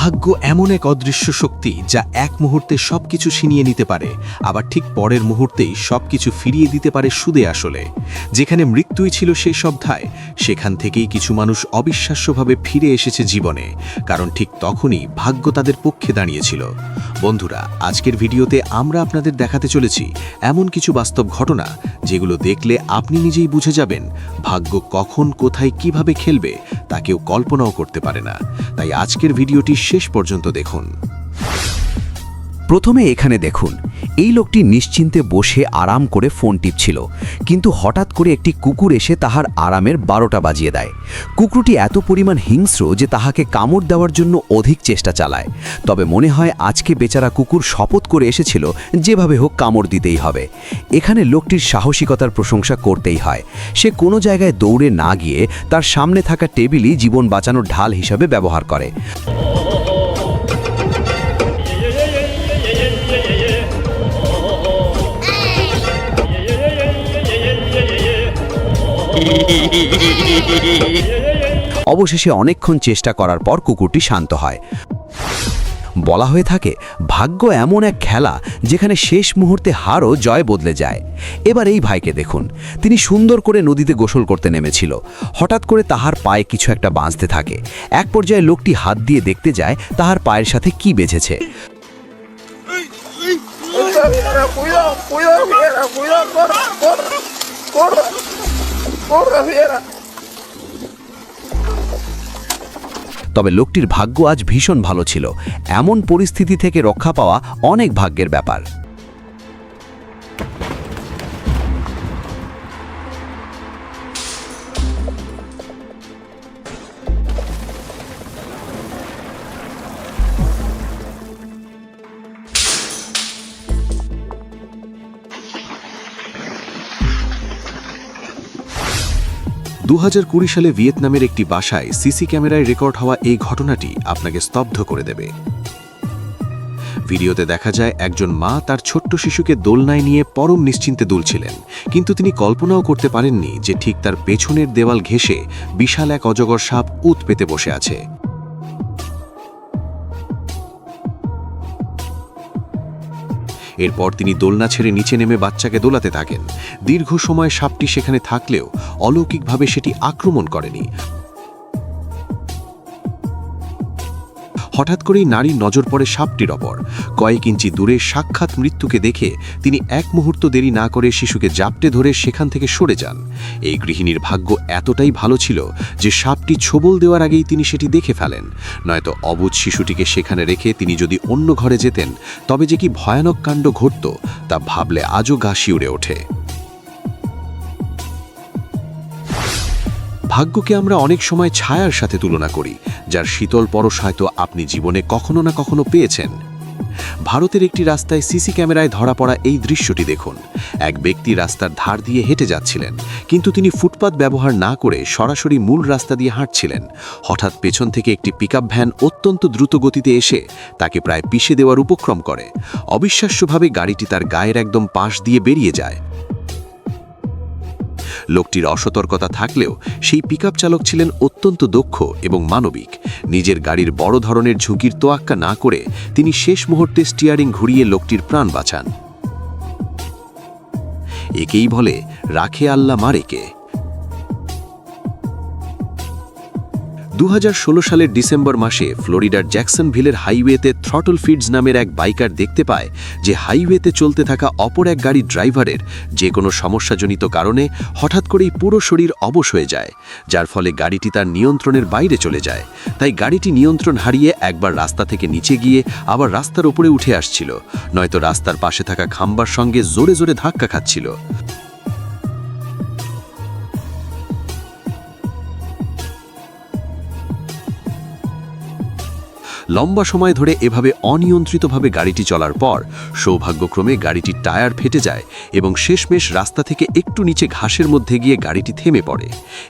ভাগ্য এমন এক অদৃশ্য শক্তি যা এক মুহূর্তে সবকিছু ছিনিয়ে নিতে পারে, আবার ঠিক পরের মুহূর্তেই সবকিছু ফিরিয়ে দিতে পারে সুদে আসলে। যেখানে মৃত্যুই ছিল শেষ অধ্যায়, সেখান থেকেই কিছু মানুষ অবিশ্বাস্যভাবে ফিরে এসেছে জীবনে, কারণ ঠিক তখনই ভাগ্য তাদের পক্ষে দাঁড়িয়েছিল। বন্ধুরা, আজকের ভিডিওতে আমরা আপনাদের দেখাতে চলেছি এমন কিছু বাস্তব ঘটনা যেগুলো দেখলে আপনি নিজেই বুঝে যাবেন ভাগ্য কখন, কোথায়, কিভাবে খেলবে তা কেউ কল্পনাও করতে পারে না। তাই আজকের ভিডিওটি শেষ পর্যন্ত দেখুন। প্রথমে এখানে দেখুন, এই লোকটি নিশ্চিন্তে বসে আরাম করে ফোন টিপছিল, কিন্তু হঠাৎ করে একটি কুকুর এসে তাহার আরামের 12টা বাজিয়ে দেয়। কুকুরটি এত পরিমাণ হিংস্র যে তাহাকে কামড় দেওয়ার জন্য অধিক চেষ্টা চালায়। তবে মনে হয় আজকে বেচারা কুকুর শপথ করে এসেছিল যেভাবে হোক কামড় দিতেই হবে। এখানে লোকটির সাহসিকতার প্রশংসা করতেই হয়। সে কোনো জায়গায় দৌড়ে না গিয়ে তার সামনে থাকা টেবিলই জীবন বাঁচানোর ঢাল হিসাবে ব্যবহার করে। অবশেষে অনেকক্ষণ চেষ্টা করার পর কুকুরটি শান্ত হয়। বলা হয়ে থাকে, ভাগ্য এমন এক খেলা যেখানে শেষ মুহূর্তে হারও জয় বদলে যায়। এবার এই ভাইকে দেখুন, তিনি সুন্দর করে নদীতে গোসল করতে নেমেছিল। হঠাৎ করে তাহার পায়ে কিছু একটা বাঁধতে থাকে। এক পর্যায়ে লোকটি হাত দিয়ে দেখতে যায় তাহার পায়ের সাথে কি বেঁধেছে। তবে লোকটির ভাগ্য আজ ভীষণ ভালো ছিল। এমন পরিস্থিতি থেকে রক্ষা পাওয়া অনেক ভাগ্যের ব্যাপার। 2020 সালে ভিয়েতনামের একটি বাসায় সিসি ক্যামেরায় রেকর্ড হওয়া এই ঘটনাটি আপনাকে স্তব্ধ করে দেবে। ভিডিওতে দেখা যায় একজন মা তার ছোট্ট শিশুকে দোলনায় নিয়ে পরম নিশ্চিন্তে দুলছিলেন, কিন্তু তিনি কল্পনাও করতে পারেননি যে ঠিক তার পেছনের দেওয়াল ঘেঁষে বিশাল এক অজগর সাপ উত পেতে বসে আছে। এরপর তিনি দোলনা ছেড়ে নিচে নেমে বাচ্চাকে দোলাতে থাকেন। দীর্ঘ সময় সাপটি সেখানে থাকলেও অলৌকিকভাবে সেটি আক্রমণ করেনি। হঠাৎ করেই নারীর নজর পড়ে সাপটির ওপর। কয়েক ইঞ্চি দূরে সাক্ষাৎ মৃত্যুকে দেখে তিনি এক মুহূর্ত দেরি না করে শিশুকে জাপটে ধরে সেখান থেকে সরে যান। এই গৃহিণীর ভাগ্য এতটাই ভালো ছিল যে সাপটি ছোবল দেওয়ার আগেই তিনি সেটি দেখে ফেলেন। নয়তো অবুঝ শিশুটিকে সেখানে রেখে তিনি যদি অন্য ঘরে যেতেন, তবে যে কি ভয়ানক কাণ্ড ঘটত তা ভাবলে আজও গা শিউরে ওঠে। ভাগ্যকে আমরা অনেক সময় ছায়ার সাথে তুলনা করি, যার শীতল পরশ হয়তো আপনি জীবনে কখনো না কখনো পেয়েছেন। ভারতের একটি রাস্তায় সিসি ক্যামেরায় ধরা পড়া এই দৃশ্যটি দেখুন। এক ব্যক্তি রাস্তার ধার দিয়ে হেঁটে যাচ্ছিলেন, কিন্তু তিনি ফুটপাত ব্যবহার না করে সরাসরি মূল রাস্তা দিয়ে হাঁটছিলেন। হঠাৎ পেছন থেকে একটি পিকআপ ভ্যান অত্যন্ত দ্রুত গতিতে এসে তাকে প্রায় পিষে দেওয়ার উপক্রম করে। অবিশ্বাস্যভাবে গাড়িটি তার গায়ের একদম পাশ দিয়ে বেরিয়ে যায়। লোকটির অসতর্কতা থাকলেও সেই পিকআপ চালক ছিলেন অত্যন্ত দক্ষ এবং মানবিক। নিজের গাড়ির বড় ধরনের ঝুঁকির তোয়াক্কা না করে তিনি শেষ মুহূর্তে স্টিয়ারিং ঘুরিয়ে লোকটির প্রাণ বাঁচান। একেই বলে রাখে আল্লাহ মারেকে। 2016 সালের ডিসেম্বর মাসে ফ্লোরিডার জ্যাকসনভিলের হাইওয়েতে থ্রটল ফিডস নামের এক বাইকার দেখতে পায় যে হাইওয়েতে চলতে থাকা অপর এক গাড়ির ড্রাইভারের যে কোনো সমস্যাজনিত কারণে হঠাৎ করেই পুরো শরীর অবশ হয়ে যায়, যার ফলে গাড়িটি তার নিয়ন্ত্রণের বাইরে চলে যায়। তাই গাড়িটি নিয়ন্ত্রণ হারিয়ে একবার রাস্তা থেকে নিচে গিয়ে আবার রাস্তার উপরে উঠে আসছিল, নয়তো রাস্তার পাশে থাকা খাম্বার সঙ্গে জোরে জোরে ধাক্কা খাচ্ছিল। লম্বা সময় ধরে এভাবে অনিয়ন্ত্রিতভাবে গাড়িটি চলার পর সৌভাগ্যক্রমে গাড়িটির টায়ার ফেটে যায় এবং শেষমেশ রাস্তা থেকে একটু নিচে ঘাসের মধ্যে গিয়ে গাড়িটি থেমে পড়ে।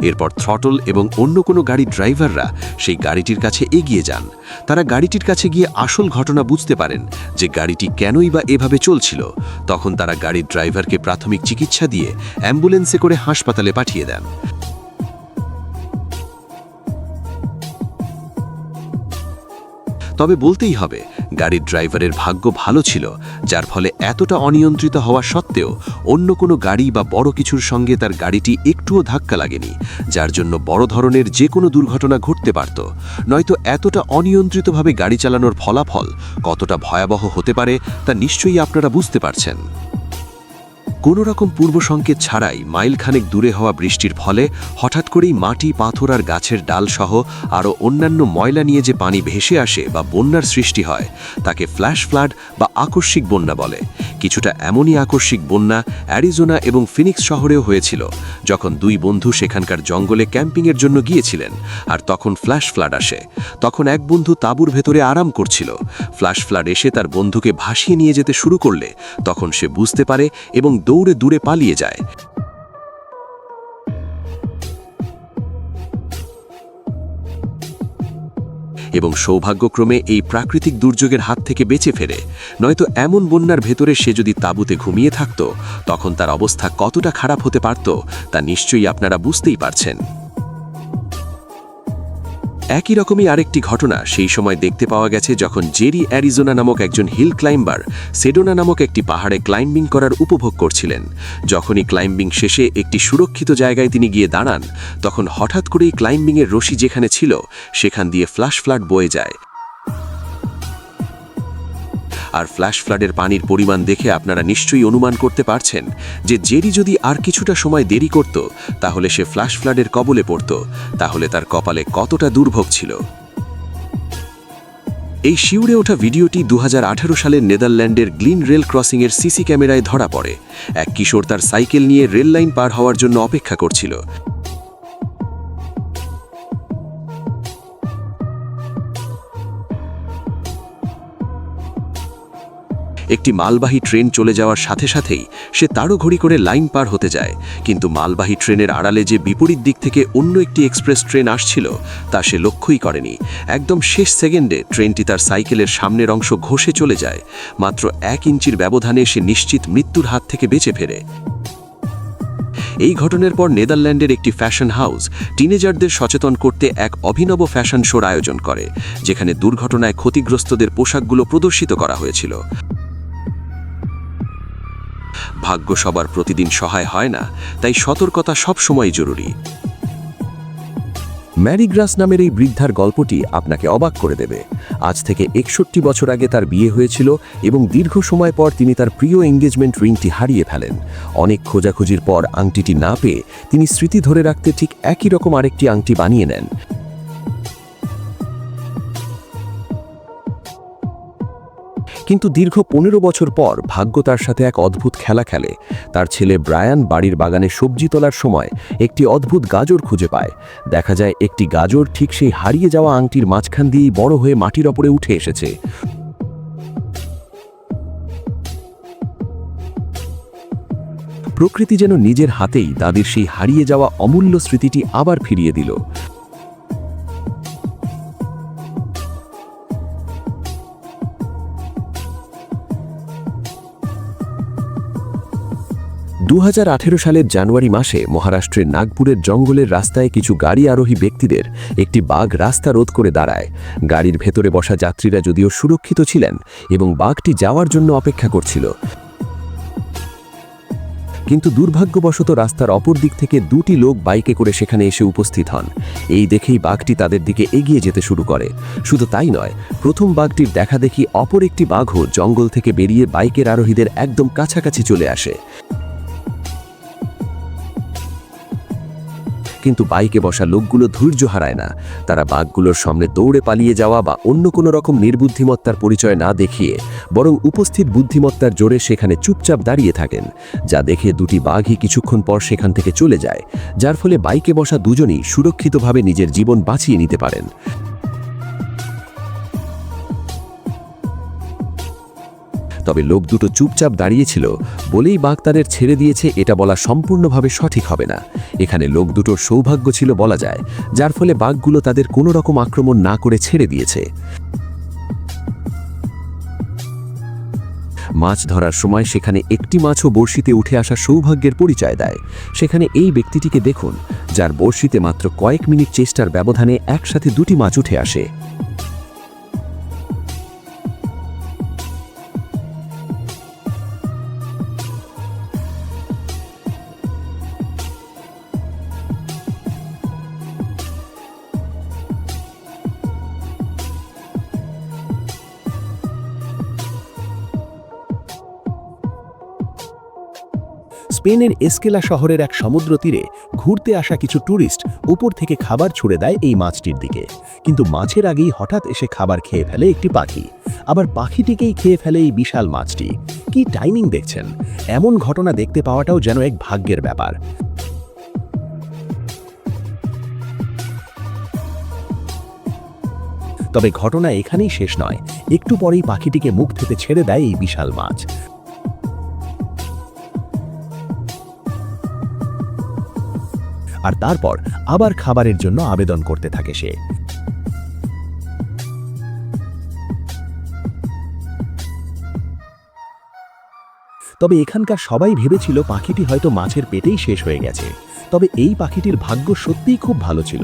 এরপর থ্রটল এবং অন্য কোনো গাড়ির ড্রাইভাররা সেই গাড়িটির কাছে এগিয়ে যান। তারা গাড়িটির কাছে গিয়ে আসল ঘটনা বুঝতে পারেন যে গাড়িটি কেনই বা এভাবে চলছিল। তখন তারা গাড়ির ড্রাইভারকে প্রাথমিক চিকিৎসা দিয়ে অ্যাম্বুলেন্সে করে হাসপাতালে পাঠিয়ে দেন। তবে বলতেই হবে গাড়ির ড্রাইভারের ভাগ্য ভালো ছিল, যার ফলে এতটা অনিয়ন্ত্রিত হওয়া সত্ত্বেও অন্য কোনো গাড়ি বা বড় কিছুর সঙ্গে তার গাড়িটি একটুও ধাক্কা লাগেনি, যার জন্য বড় ধরনের যে কোনো দুর্ঘটনা ঘটতে পারত। নয়তো এতটা অনিয়ন্ত্রিতভাবে গাড়ি চালানোর ফলাফল কতটা ভয়াবহ হতে পারে তা নিশ্চয়ই আপনারা বুঝতে পারছেন। কোনো রকম পূর্ব সংকেত ছাড়াই মাইলখানেক দূরে হওয়া বৃষ্টির ফলে হঠাৎ করেই মাটি, পাথর আর গাছের ডাল সহ আরও অন্যান্য ময়লা নিয়ে যে পানি ভেসে আসে বা বন্যার সৃষ্টি হয় তাকে ফ্ল্যাশ ফ্লাড বা আকস্মিক বন্যা বলে। কিছুটা এমনই আকস্মিক বন্যা অ্যারিজোনা এবং ফিনিক্স শহরেও হয়েছিল, যখন দুই বন্ধু সেখানকার জঙ্গলে ক্যাম্পিংয়ের জন্য গিয়েছিলেন আর তখন ফ্ল্যাশ ফ্লাড আসে। তখন এক বন্ধু তাঁবুর ভেতরে আরাম করছিল। ফ্ল্যাশ ফ্লাড এসে তার বন্ধুকে ভাসিয়ে নিয়ে যেতে শুরু করলে তখন সে বুঝতে পারে এবং দৌড়ে দূরে পালিয়ে যায়। এবং সৌভাগ্যক্রমে এই প্রাকৃতিক দুর্যোগের হাত থেকে বেঁচে ফেরে। নয়তো এমন বন্যার ভেতরে সে যদি তাঁবুতে ঘুমিয়ে থাকত তখন তার অবস্থা কতটা খারাপ হতে পারত তা নিশ্চয়ই আপনারা বুঝতেই পারছেন। একই রকমই আরেকটি ঘটনা সেই সময় দেখতে পাওয়া গেছে যখন জেরি অ্যারিজোনা নামক একজন হিল ক্লাইম্বার সেডোনা নামক একটি পাহাড়ে ক্লাইম্বিং করার উপভোগ করছিলেন। যখনই ক্লাইম্বিং শেষে একটি সুরক্ষিত জায়গায় তিনি গিয়ে দাঁড়ান তখন হঠাৎ করেই ক্লাইম্বিংয়ের রশি যেখানে ছিল সেখান দিয়ে ফ্ল্যাশ ফ্লাড বয়ে যায়। আর ফ্ল্যাশ ফ্লাডের পানির পরিমাণ দেখে আপনারা নিশ্চয়ই অনুমান করতে পারছেন যে জেরি যদি আর কিছুটা সময় দেরি করত তাহলে সে ফ্ল্যাশ ফ্লাডের কবলে পড়ত। তাহলে তার কপালে কতটা দুর্ভোগ ছিল। এই শিউরে ওঠা ভিডিওটি 2018 সালের নেদারল্যান্ডের গ্লিন রেল ক্রসিংয়ের সিসি ক্যামেরায় ধরা পড়ে। এক কিশোর তার সাইকেল নিয়ে রেল লাইন পার হওয়ার জন্য অপেক্ষা করছিল। একটি মালবাহী ট্রেন চলে যাওয়ার সাথে সাথেই সে তাড়াহুড়ো করে লাইন পার হতে যায়, কিন্তু মালবাহী ট্রেনের আড়ালে যে বিপরীত দিক থেকে অন্য একটি এক্সপ্রেস ট্রেন আসছিল তা সে লক্ষ্যই করেনি। একদম শেষ সেকেন্ডে ট্রেনটি তার সাইকেলের সামনের অংশ ঘষে চলে যায়। মাত্র 1 ইঞ্চির ব্যবধানে সে নিশ্চিত মৃত্যুর হাত থেকে বেঁচে ফেরে। এই ঘটনার পর নেদারল্যান্ডের একটি ফ্যাশন হাউস টিনেজারদের সচেতন করতে এক অভিনব ফ্যাশন শোর আয়োজন করে, যেখানে দুর্ঘটনায় ক্ষতিগ্রস্তদের পোশাকগুলো প্রদর্শিত করা হয়েছিল। ভাগ্য সবার প্রতিদিন সহায় হয় না, তাই সতর্কতা সবসময় জরুরি। ম্যারি গ্রাস নামের এই বৃদ্ধার গল্পটি আপনাকে অবাক করে দেবে। আজ থেকে 61 বছর আগে তার বিয়ে হয়েছিল এবং দীর্ঘ সময় পর তিনি তার প্রিয় এঙ্গেজমেন্ট রিংটি হারিয়ে ফেলেন। অনেক খোঁজাখুঁজির পর আংটিটি না পেয়ে তিনি স্মৃতি ধরে রাখতে ঠিক একই রকম আরেকটি আংটি বানিয়ে নেন। কিন্তু দীর্ঘ 15 বছর পর ভাগ্য তার সাথে এক অদ্ভুত খেলা খেলে। তার ছেলে ব্রায়ান বাড়ির বাগানে সবজি তোলার সময় একটি অদ্ভুত গাজর খুঁজে পায়। দেখা যায় একটি গাজর ঠিক সেই হারিয়ে যাওয়া আংটির মাঝখান দিয়েই বড় হয়ে মাটির ওপরে উঠে এসেছে। প্রকৃতি যেন নিজের হাতেই দাদির সেই হারিয়ে যাওয়া অমূল্য স্মৃতিটি আবার ফিরিয়ে দিল। 2018 সালের জানুয়ারি মাসে মহারাষ্ট্রের নাগপুরের জঙ্গলের রাস্তায় কিছু গাড়ি আরোহী ব্যক্তিদের একটি বাঘ রাস্তা রোধ করে দাঁড়ায়। গাড়ির ভেতরে বসা যাত্রীরা যদিও সুরক্ষিত ছিলেন এবং বাঘটি যাওয়ার জন্য অপেক্ষা করছিল, কিন্তু দুর্ভাগ্যবশত রাস্তার অপর দিক থেকে দুটি লোক বাইকে করে সেখানে এসে উপস্থিত হন। এই দেখেই বাঘটি তাদের দিকে এগিয়ে যেতে শুরু করে। শুধু তাই নয়, প্রথম বাঘটির দেখা দেখি অপর একটি বাঘও জঙ্গল থেকে বেরিয়ে বাইকের আরোহীদের একদম কাছাকাছি চলে আসে। কিন্তু বাইকে বসা লোকগুলো ধৈর্য হারায় না। তারা বাঘগুলোর সামনে দৌড়ে পালিয়ে যাওয়া বা অন্য কোনো রকম নির্বুদ্ধিমত্তার পরিচয় না দেখিয়ে বরং উপস্থিত বুদ্ধিমত্তার জোরে সেখানে চুপচাপ দাঁড়িয়ে থাকেন, যা দেখে দুটি বাঘই কিছুক্ষণ পর সেখান থেকে চলে যায়, যার ফলে বাইকে বসা দুজনই সুরক্ষিতভাবে নিজের জীবন বাঁচিয়ে নিতে পারেন। তবে লোক দুটো চুপচাপ দাঁড়িয়েছিল বলেই বাঘ তাদের ছেড়ে দিয়েছে এটা বলা সম্পূর্ণভাবে সঠিক হবে না। এখানে লোক দুটোর সৌভাগ্য ছিল বলা যায়, যার ফলে বাঘগুলো তাদের কোনো রকম আক্রমণ না করে ছেড়ে দিয়েছে। মাছ ধরার সময় সেখানে একটি মাছও বড়শিতে উঠে আসা সৌভাগ্যের পরিচয় দেয়। সেখানে এই ব্যক্তিটিকে দেখুন, যার বড়শিতে মাত্র কয়েক মিনিট চেষ্টার ব্যবধানে একসাথে দুটি মাছ উঠে আসে। স্পেনের এসকেলা শহরের এক সমুদ্র তীরে ঘুরতে আসা কিছু ট্যুরিস্ট উপর থেকে খাবার ছুড়ে দেয় এই মাছটির দিকে, কিন্তু মাছের আগেই হঠাৎ এসে খাবার খেয়ে ফেলে একটি পাখি, আবার পাখিটিকেই খেয়ে ফেলে এই বিশাল মাছটি। কি টাইমিং দেখছেন! এমন ঘটনা দেখতে পাওয়াটাও যেন এক ভাগ্যের ব্যাপার। তবে ঘটনা এখানেই শেষ নয়, একটু পরেই পাখিটিকে মুখ থেকে ছেড়ে দেয় এই বিশাল মাছ। আর তারপর আবার খাবারের জন্য আবেদন করতে থাকে সে। তবে এখানকার সবাই ভেবেছিল পাখিটি হয়তো মাছের পেটেই শেষ হয়ে গেছে। তবে এই পাখিটির ভাগ্য সত্যিই খুব ভালো ছিল।